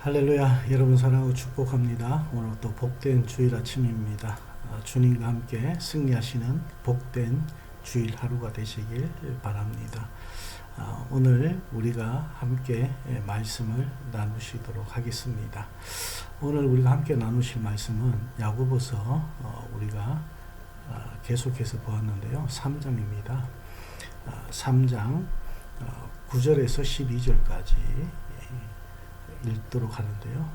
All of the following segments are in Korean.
할렐루야. 여러분 사랑하고 축복합니다. 오늘 또 복된 주일 아침입니다. 주님과 함께 승리하시는 복된 주일 하루가 되시길 바랍니다. 오늘 우리가 함께 말씀을 나누시도록 하겠습니다. 오늘 우리가 함께 나누실 말씀은 야고보서 우리가 계속해서 보았는데요. 3장입니다. 3장 9절에서 12절까지 읽도록 하는데요.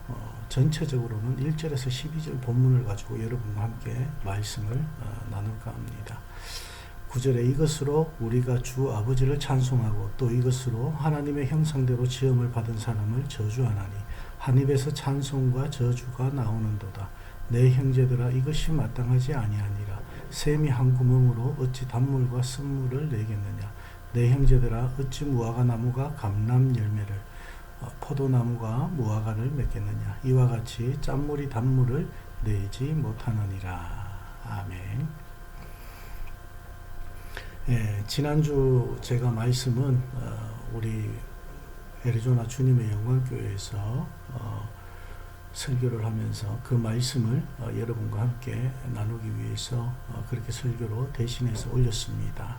전체적으로는 1절에서 12절 본문을 가지고 여러분과 함께 말씀을 나눌까 합니다. 9절에 이것으로 우리가 주 아버지를 찬송하고 또 이것으로 하나님의 형상대로 지음을 받은 사람을 저주하나니 한 입에서 찬송과 저주가 나오는도다. 내 형제들아 이것이 마땅하지 아니하니라. 샘이 한 구멍으로 어찌 단물과 쓴물을 내겠느냐. 내 형제들아 어찌 무화과 나무가 감람 열매를 포도나무가 무화과를 맺겠느냐. 이와 같이 짠물이 단물을 내지 못하느니라. 아멘. 지난주 제가 말씀은 우리 애리조나 주님의 영광교회에서 설교를 하면서 그 말씀을 여러분과 함께 나누기 위해서 그렇게 설교로 대신해서 올렸습니다.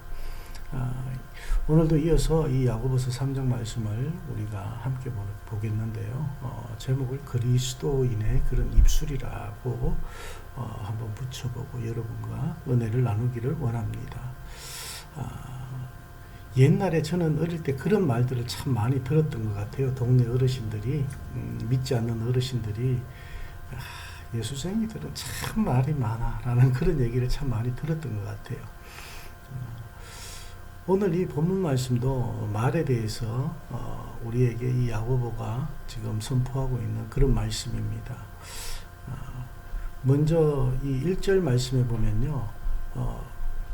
오늘도 이어서 이 야고보서 3장 말씀을 우리가 함께 보겠는데요. 제목을 그리스도인의 그런 입술이라고 한번 붙여보고 여러분과 은혜를 나누기를 원합니다. 옛날에 저는 어릴 때 그런 말들을 참 많이 들었던 것 같아요. 동네 어르신들이 믿지 않는 어르신들이 예수쟁이들은 참 말이 많아 라는 그런 얘기를 참 많이 들었던 것 같아요. 오늘 이 본문 말씀도 말에 대해서 우리에게 이 야고보가 지금 선포하고 있는 그런 말씀입니다. 먼저 이 1절 말씀에 보면요.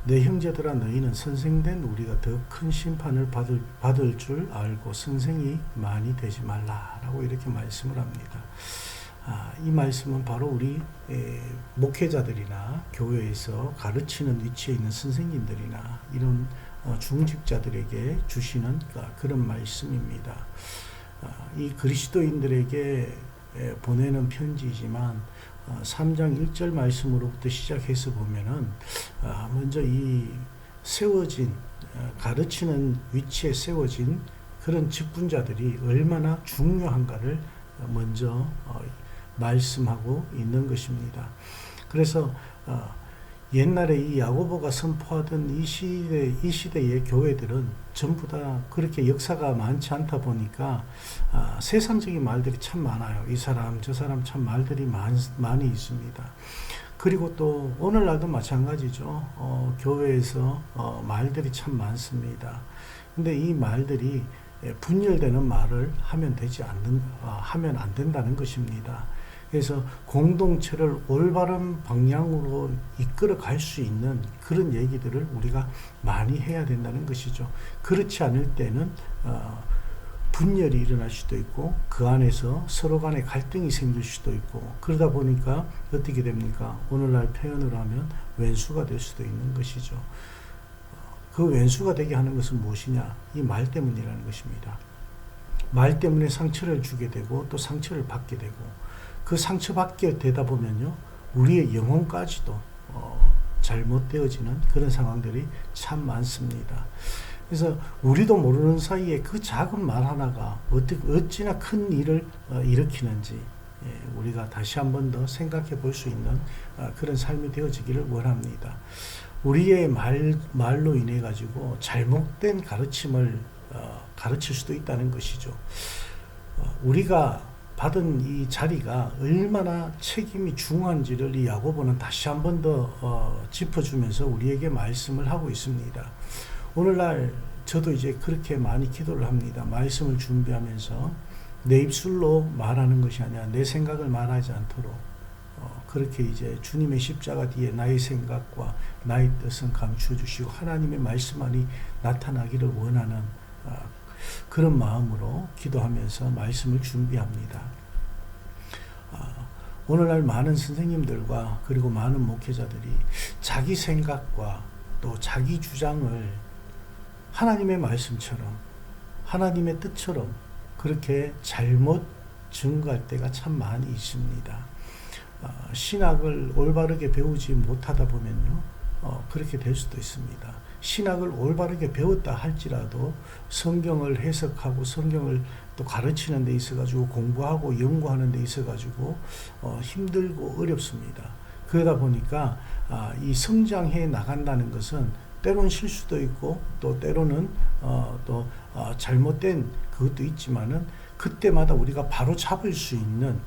내 형제들아 너희는 선생된 우리가 더 큰 심판을 받을 줄 알고 선생이 많이 되지 말라라고 이렇게 말씀을 합니다. 이 말씀은 바로 우리 목회자들이나 교회에서 가르치는 위치에 있는 선생님들이나 이런 중직자들에게 주시는 그런 말씀입니다. 이 그리스도인들에게 보내는 편지이지만 3장 1절 말씀으로부터 시작해서 보면은 먼저 이 세워진 가르치는 위치에 세워진 그런 직분자들이 얼마나 중요한가를 먼저 말씀하고 있는 것입니다. 그래서 옛날에 이 야고보가 선포하던 이 시대의 교회들은 전부 다 그렇게 역사가 많지 않다 보니까 세상적인 말들이 참 많아요. 이 사람 저 사람 참 말들이 많이 있습니다. 그리고 또 오늘날도 마찬가지죠. 교회에서 말들이 참 많습니다. 근데 이 말들이 분열되는 말을 하면 안 된다는 것입니다. 그래서 공동체를 올바른 방향으로 이끌어 갈 수 있는 그런 얘기들을 우리가 많이 해야 된다는 것이죠. 그렇지 않을 때는 분열이 일어날 수도 있고 그 안에서 서로 간에 갈등이 생길 수도 있고 그러다 보니까 어떻게 됩니까? 오늘날 표현으로 하면 왼수가 될 수도 있는 것이죠. 그 왼수가 되게 하는 것은 무엇이냐? 이 말 때문이라는 것입니다. 말 때문에 상처를 주게 되고 또 상처를 받게 되고 그 상처받게 되다 보면요, 우리의 영혼까지도 잘못되어지는 그런 상황들이 참 많습니다. 그래서 우리도 모르는 사이에 그 작은 말 하나가 어찌나 큰 일을 일으키는지 우리가 다시 한 번 더 생각해 볼 수 있는 그런 삶이 되어지기를 원합니다. 우리의 말로 인해 가지고 잘못된 가르침을 가르칠 수도 있다는 것이죠. 우리가 받은 이 자리가 얼마나 책임이 중요한지를 이 야고보는 다시 한 번 더 짚어주면서 우리에게 말씀을 하고 있습니다. 오늘날 저도 이제 그렇게 많이 기도를 합니다. 말씀을 준비하면서 내 입술로 말하는 것이 아니라 내 생각을 말하지 않도록 그렇게 이제 주님의 십자가 뒤에 나의 생각과 나의 뜻은 감추어 주시고 하나님의 말씀만이 나타나기를 원하는 그런 마음으로 기도하면서 말씀을 준비합니다. 오늘날 많은 선생님들과 그리고 많은 목회자들이 자기 생각과 또 자기 주장을 하나님의 말씀처럼 하나님의 뜻처럼 그렇게 잘못 증가할 때가 참 많이 있습니다. 신학을 올바르게 배우지 못하다 보면요, 그렇게 될 수도 있습니다. 신학을 올바르게 배웠다 할지라도 성경을 해석하고 성경을 또 가르치는 데 있어가지고 공부하고 연구하는 데 있어가지고 힘들고 어렵습니다. 그러다 보니까 이 성장해 나간다는 것은 때로는 실수도 있고 또 때로는 잘못된 그것도 있지만은 그때마다 우리가 바로 잡을 수 있는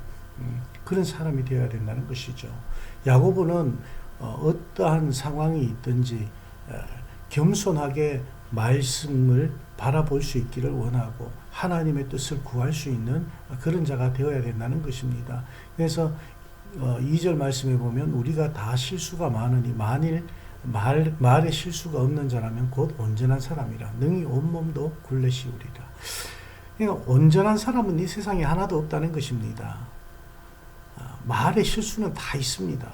그런 사람이 되어야 된다는 것이죠. 야고보는 어떠한 상황이 있든지 겸손하게 말씀을 바라볼 수 있기를 원하고 하나님의 뜻을 구할 수 있는 그런 자가 되어야 된다는 것입니다. 그래서 2절 말씀에 보면 우리가 다 실수가 많으니 만일 말에 실수가 없는 자라면 곧 온전한 사람이라 능히 온몸도 굴레시우리라. 그러니까 온전한 사람은 이 세상에 하나도 없다는 것입니다. 말에 실수는 다 있습니다.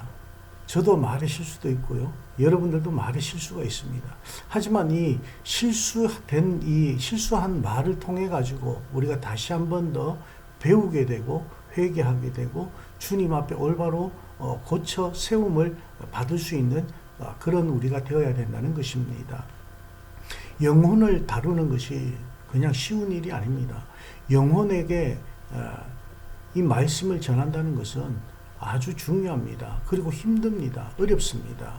저도 말에 실수도 있고요. 여러분들도 말에 실수가 있습니다. 하지만 이 실수한 말을 통해 가지고 우리가 다시 한 번 더 배우게 되고 회개하게 되고 주님 앞에 올바로 고쳐 세움을 받을 수 있는 그런 우리가 되어야 된다는 것입니다. 영혼을 다루는 것이 그냥 쉬운 일이 아닙니다. 영혼에게 이 말씀을 전한다는 것은 아주 중요합니다. 그리고 힘듭니다. 어렵습니다.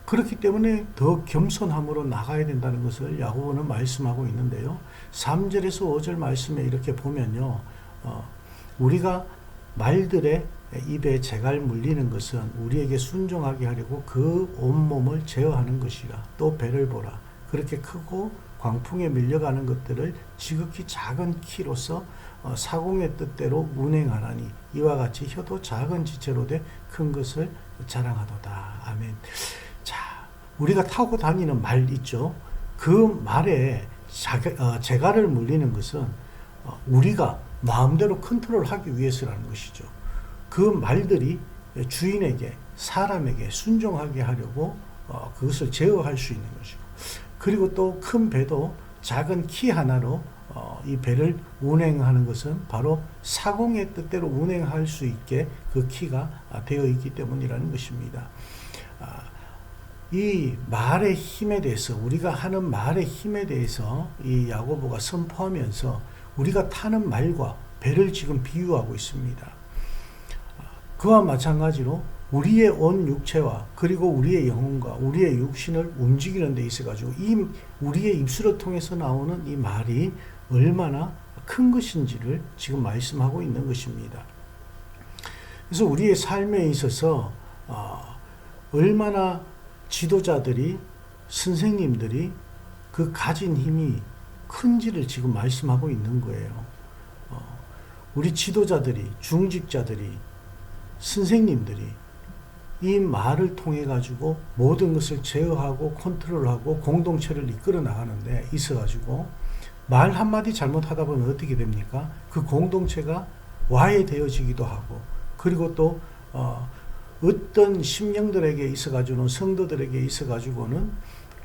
그렇기 때문에 더 겸손함으로 나가야 된다는 것을 야고보는 말씀하고 있는데요. 3절에서 5절 말씀에 이렇게 보면요. 우리가 말들의 입에 재갈 물리는 것은 우리에게 순종하게 하려고 그 온몸을 제어하는 것이라. 또 배를 보라. 그렇게 크고 광풍에 밀려가는 것들을 지극히 작은 키로서 사공의 뜻대로 운행하나니 이와 같이 혀도 작은 지체로 돼 큰 것을 자랑하도다. 아멘. 자, 우리가 타고 다니는 말 있죠. 그 말에 재갈을 물리는 것은 우리가 마음대로 컨트롤하기 위해서라는 것이죠. 그 말들이 주인에게 사람에게 순종하게 하려고 그것을 제어할 수 있는 것이고, 그리고 또 큰 배도 작은 키 하나로 이 배를 운행하는 것은 바로 사공의 뜻대로 운행할 수 있게 그 키가 되어 있기 때문이라는 것입니다. 이 말의 힘에 대해서, 우리가 하는 말의 힘에 대해서 이 야고보가 선포하면서 우리가 타는 말과 배를 지금 비유하고 있습니다. 그와 마찬가지로 우리의 온 육체와 그리고 우리의 영혼과 우리의 육신을 움직이는 데 있어가지고 이 우리의 입술을 통해서 나오는 이 말이 얼마나 큰 것인지를 지금 말씀하고 있는 것입니다. 그래서 우리의 삶에 있어서 얼마나 지도자들이, 선생님들이 그 가진 힘이 큰지를 지금 말씀하고 있는 거예요. 우리 지도자들이, 중직자들이, 선생님들이 이 말을 통해 가지고 모든 것을 제어하고 컨트롤하고 공동체를 이끌어 나가는데 있어가지고 말 한마디 잘못하다 보면 어떻게 됩니까? 그 공동체가 와해되어지기도 하고, 그리고 또 어떤 심령들에게 있어가지고는, 성도들에게 있어가지고는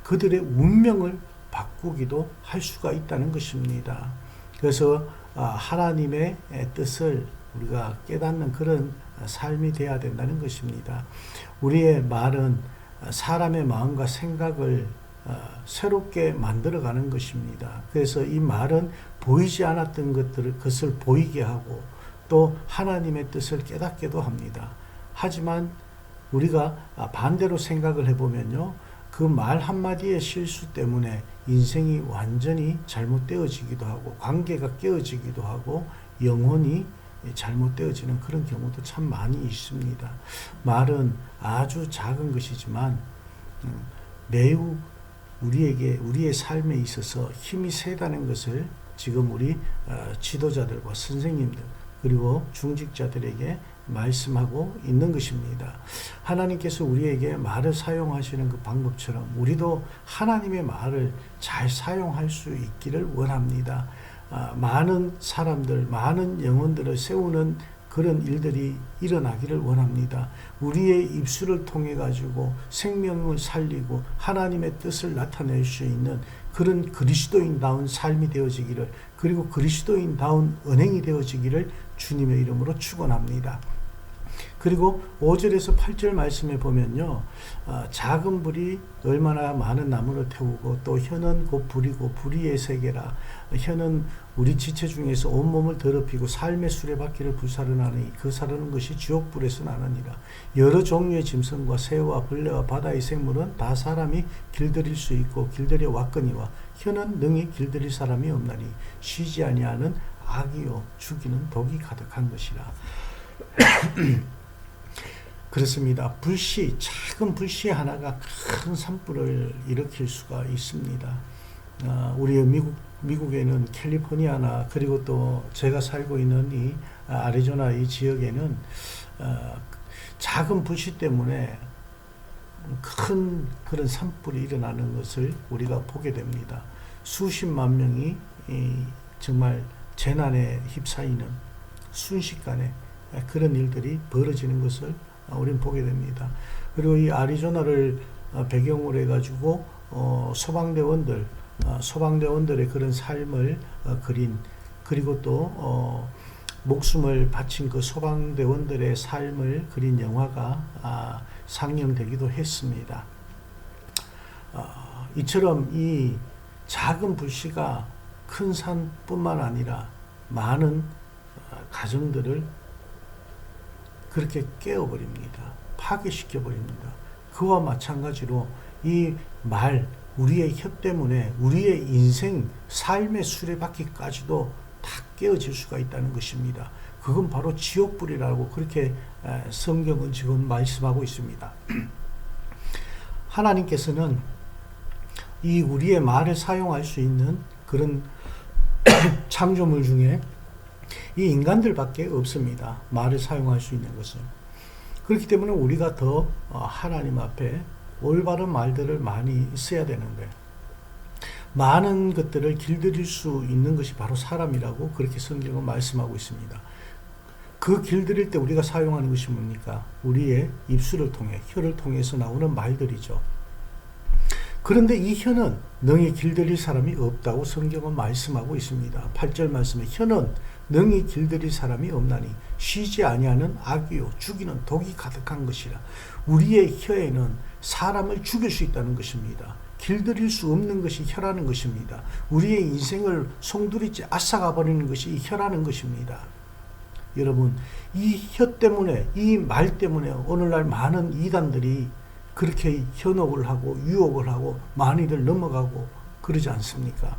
그들의 운명을 바꾸기도 할 수가 있다는 것입니다. 그래서 하나님의 뜻을 우리가 깨닫는 그런 삶이 되어야 된다는 것입니다. 우리의 말은 사람의 마음과 생각을 새롭게 만들어가는 것입니다. 그래서 이 말은 보이지 않았던 것을 보이게 하고 또 하나님의 뜻을 깨닫게도 합니다. 하지만 우리가 반대로 생각을 해보면요, 그 말 한마디의 실수 때문에 인생이 완전히 잘못되어지기도 하고 관계가 깨어지기도 하고 영혼이 잘못되어지는 그런 경우도 참 많이 있습니다. 말은 아주 작은 것이지만 매우 우리의 삶에 있어서 힘이 세다는 것을 지금 우리 지도자들과 선생님들 그리고 중직자들에게 말씀하고 있는 것입니다. 하나님께서 우리에게 말을 사용하시는 그 방법처럼 우리도 하나님의 말을 잘 사용할 수 있기를 원합니다. 많은 사람들, 많은 영혼들을 세우는 그런 일들이 일어나기를 원합니다. 우리의 입술을 통해 가지고 생명을 살리고 하나님의 뜻을 나타낼 수 있는 그런 그리스도인다운 삶이 되어지기를, 그리고 그리스도인다운 언행이 되어지기를 주님의 이름으로 축원합니다. 그리고 5절에서 8절 말씀에 보면요, 작은 불이 얼마나 많은 나무를 태우고, 또 혀는 곧 불이고 불의의 세계라. 혀는 우리 지체 중에서 온몸을 더럽히고 삶의 수레바퀴를 불사르나니 그 사르는 것이 지옥불에서 나느니라. 여러 종류의 짐승과 새와 벌레와 바다의 생물은 다 사람이 길들일 수 있고 길들여 왔거니와 혀는 능히 길들일 사람이 없나니 쉬지 아니하는 악이요 죽이는 독이 가득한 것이라. 그렇습니다. 불씨, 작은 불씨 하나가 큰 산불을 일으킬 수가 있습니다. 우리 미국에는 캘리포니아나, 그리고 또 제가 살고 있는 이 아리조나 이 지역에는 작은 불씨 때문에 큰 그런 산불이 일어나는 것을 우리가 보게 됩니다. 수십만 명이 정말 재난에 휩싸이는 순식간에 그런 일들이 벌어지는 것을 우리는 보게 됩니다. 그리고 이 아리조나를 배경으로 해가지고 소방대원들의 그런 삶을 그린, 그리고 또 목숨을 바친 그 소방대원들의 삶을 그린 영화가 상영되기도 했습니다. 이처럼 이 작은 불씨가 큰 산뿐만 아니라 많은 가정들을 그렇게 깨어버립니다. 파괴시켜버립니다. 그와 마찬가지로 이 말, 우리의 혀 때문에 우리의 인생, 삶의 수레바퀴까지도 다 깨어질 수가 있다는 것입니다. 그건 바로 지옥불이라고 그렇게 성경은 지금 말씀하고 있습니다. 하나님께서는 이 우리의 말을 사용할 수 있는 그런 창조물 중에 이 인간들밖에 없습니다. 말을 사용할 수 있는 것은. 그렇기 때문에 우리가 더 하나님 앞에 올바른 말들을 많이 써야 되는데, 많은 것들을 길들일 수 있는 것이 바로 사람이라고 그렇게 성경은 말씀하고 있습니다. 그 길들일 때 우리가 사용하는 것이 뭡니까? 우리의 입술을 통해, 혀를 통해서 나오는 말들이죠. 그런데 이 혀는 능히 길들일 사람이 없다고 성경은 말씀하고 있습니다. 8절 말씀에 혀는 능히 길들일 사람이 없나니 쉬지 아니하는 악이요 죽이는 독이 가득한 것이라. 우리의 혀에는 사람을 죽일 수 있다는 것입니다. 길들일 수 없는 것이 혀라는 것입니다. 우리의 인생을 송두리째 앗아가 버리는 것이 이 혀라는 것입니다. 여러분, 이 혀 때문에, 이 말 때문에 오늘날 많은 이단들이 그렇게 현혹을 하고 유혹을 하고 많이들 넘어가고 그러지 않습니까?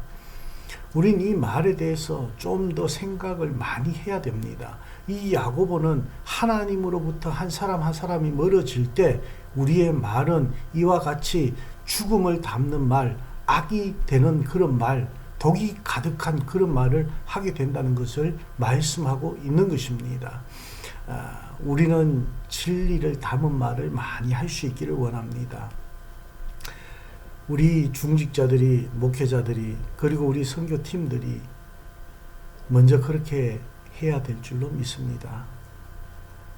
우린 이 말에 대해서 좀 더 생각을 많이 해야 됩니다. 이 야고보는 하나님으로부터 한 사람 한 사람이 멀어질 때 우리의 말은 이와 같이 죽음을 담는 말, 악이 되는 그런 말, 독이 가득한 그런 말을 하게 된다는 것을 말씀하고 있는 것입니다. 우리는 진리를 담은 말을 많이 할 수 있기를 원합니다. 우리 중직자들이, 목회자들이, 그리고 우리 선교팀들이 먼저 그렇게 해야 될 줄로 믿습니다.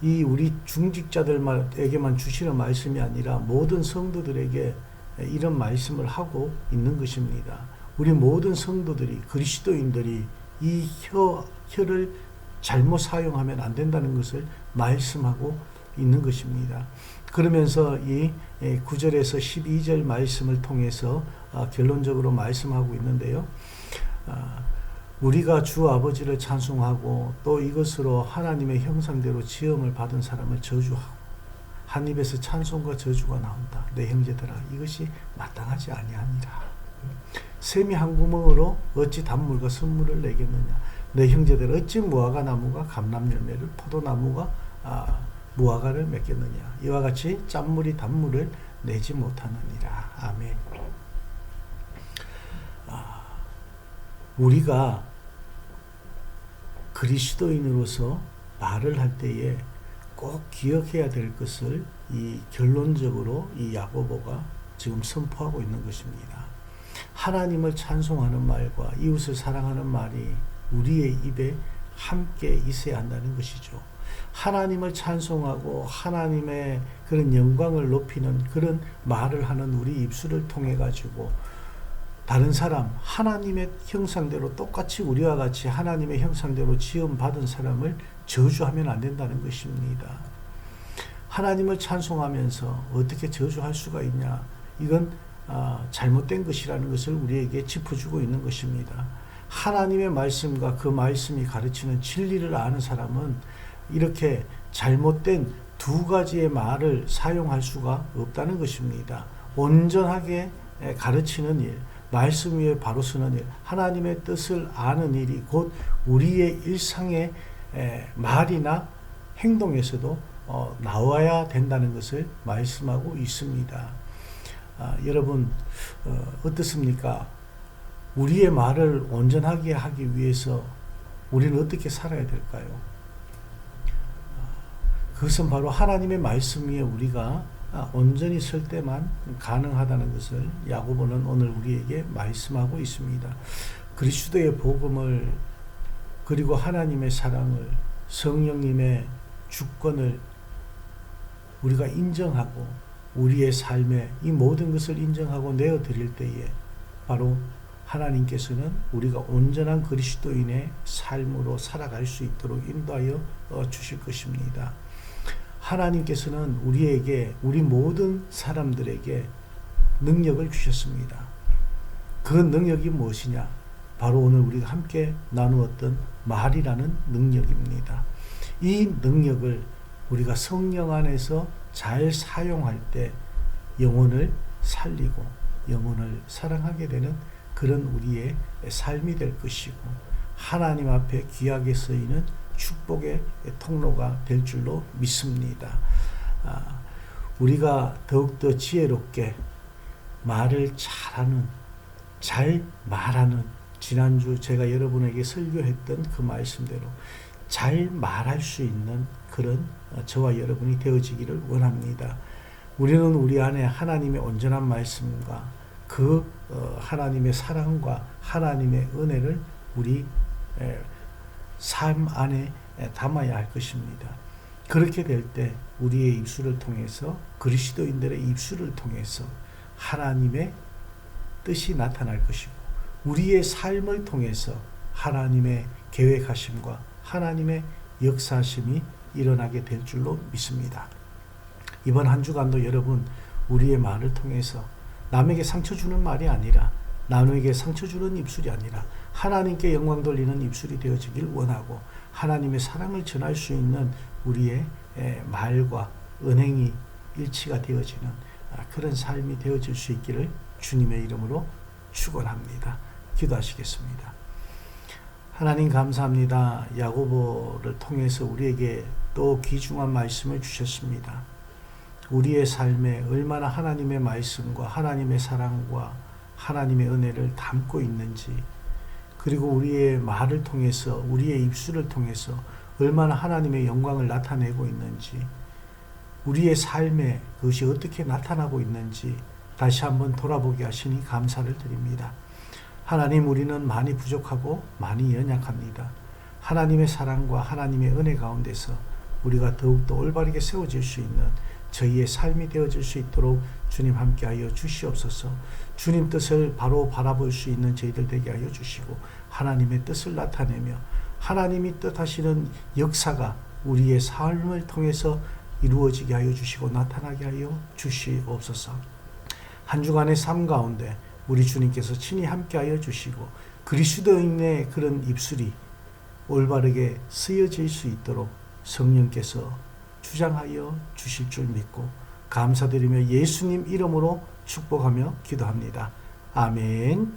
이 우리 중직자들에게만 주시는 말씀이 아니라 모든 성도들에게 이런 말씀을 하고 있는 것입니다. 우리 모든 성도들이, 그리스도인들이 이 혀를 잘못 사용하면 안 된다는 것을 말씀하고 있는 것입니다. 그러면서 이 9절에서 12절 말씀을 통해서 결론적으로 말씀하고 있는데요. 우리가 주 아버지를 찬송하고 또 이것으로 하나님의 형상대로 지음을 받은 사람을 저주하고, 한 입에서 찬송과 저주가 나온다. 내 형제들아, 이것이 마땅하지 아니하니라. 샘이 한 구멍으로 어찌 단물과 선물을 내겠느냐. 내 형제들, 어찌 무화과 나무가 감람 열매를, 포도나무가 무화과를 맺겠느냐. 이와 같이 짠물이 단물을 내지 못하느니라. 아멘. 우리가 그리스도인으로서 말을 할 때에 꼭 기억해야 될 것을 이 결론적으로 이 야고보가 지금 선포하고 있는 것입니다. 하나님을 찬송하는 말과 이웃을 사랑하는 말이 우리의 입에 함께 있어야 한다는 것이죠. 하나님을 찬송하고 하나님의 그런 영광을 높이는 그런 말을 하는 우리 입술을 통해 가지고 다른 사람, 하나님의 형상대로 똑같이 우리와 같이 하나님의 형상대로 지음받은 사람을 저주하면 안 된다는 것입니다. 하나님을 찬송하면서 어떻게 저주할 수가 있냐? 이건 잘못된 것이라는 것을 우리에게 짚어주고 있는 것입니다. 하나님의 말씀과 그 말씀이 가르치는 진리를 아는 사람은 이렇게 잘못된 두 가지의 말을 사용할 수가 없다는 것입니다. 온전하게 가르치는 일, 말씀 위에 바로 서는 일, 하나님의 뜻을 아는 일이 곧 우리의 일상의 말이나 행동에서도 나와야 된다는 것을 말씀하고 있습니다. 여러분 어떻습니까? 우리의 말을 온전하게 하기 위해서 우리는 어떻게 살아야 될까요? 그것은 바로 하나님의 말씀 위에 우리가 온전히 설 때만 가능하다는 것을 야고보는 오늘 우리에게 말씀하고 있습니다. 그리스도의 복음을, 그리고 하나님의 사랑을, 성령님의 주권을 우리가 인정하고 우리의 삶에 이 모든 것을 인정하고 내어드릴 때에 바로 하나님께서는 우리가 온전한 그리스도인의 삶으로 살아갈 수 있도록 인도하여 주실 것입니다. 하나님께서는 우리에게, 우리 모든 사람들에게 능력을 주셨습니다. 그 능력이 무엇이냐? 바로 오늘 우리가 함께 나누었던 말이라는 능력입니다. 이 능력을 우리가 성령 안에서 잘 사용할 때 영혼을 살리고 영혼을 사랑하게 되는 그런 우리의 삶이 될 것이고, 하나님 앞에 귀하게 쓰이는 축복의 통로가 될 줄로 믿습니다. 우리가 더욱더 지혜롭게 말을 잘하는, 잘 말하는, 지난주 제가 여러분에게 설교했던 그 말씀대로 잘 말할 수 있는 그런 저와 여러분이 되어지기를 원합니다. 우리는 우리 안에 하나님의 온전한 말씀과 그 하나님의 사랑과 하나님의 은혜를 우리 삶 안에 담아야 할 것입니다. 그렇게 될 때 우리의 입술을 통해서, 그리스도인들의 입술을 통해서 하나님의 뜻이 나타날 것이고, 우리의 삶을 통해서 하나님의 계획하심과 하나님의 역사하심이 일어나게 될 줄로 믿습니다. 이번 한 주간도 여러분, 우리의 말을 통해서 남에게 상처 주는 말이 아니라, 남에게 상처 주는 입술이 아니라 하나님께 영광 돌리는 입술이 되어지길 원하고, 하나님의 사랑을 전할 수 있는 우리의 말과 은행이 일치가 되어지는 그런 삶이 되어질 수 있기를 주님의 이름으로 축원합니다. 기도하시겠습니다. 하나님 감사합니다. 야고보를 통해서 우리에게 또 귀중한 말씀을 주셨습니다. 우리의 삶에 얼마나 하나님의 말씀과 하나님의 사랑과 하나님의 은혜를 담고 있는지, 그리고 우리의 말을 통해서, 우리의 입술을 통해서 얼마나 하나님의 영광을 나타내고 있는지, 우리의 삶에 그것이 어떻게 나타나고 있는지 다시 한번 돌아보게 하시니 감사를 드립니다. 하나님, 우리는 많이 부족하고 많이 연약합니다. 하나님의 사랑과 하나님의 은혜 가운데서 우리가 더욱더 올바르게 세워질 수 있는 저희의 삶이 되어질 수 있도록 주님 함께하여 주시옵소서. 주님 뜻을 바로 바라볼 수 있는 저희들 되게 하여 주시고, 하나님의 뜻을 나타내며 하나님이 뜻하시는 역사가 우리의 삶을 통해서 이루어지게 하여 주시고 나타나게 하여 주시옵소서. 한 주간의 삶 가운데 우리 주님께서 친히 함께하여 주시고, 그리스도인의 그런 입술이 올바르게 쓰여질 수 있도록 성령께서 주장하여 주실 줄 믿고 감사드리며 예수님 이름으로 축복하며 기도합니다. 아멘.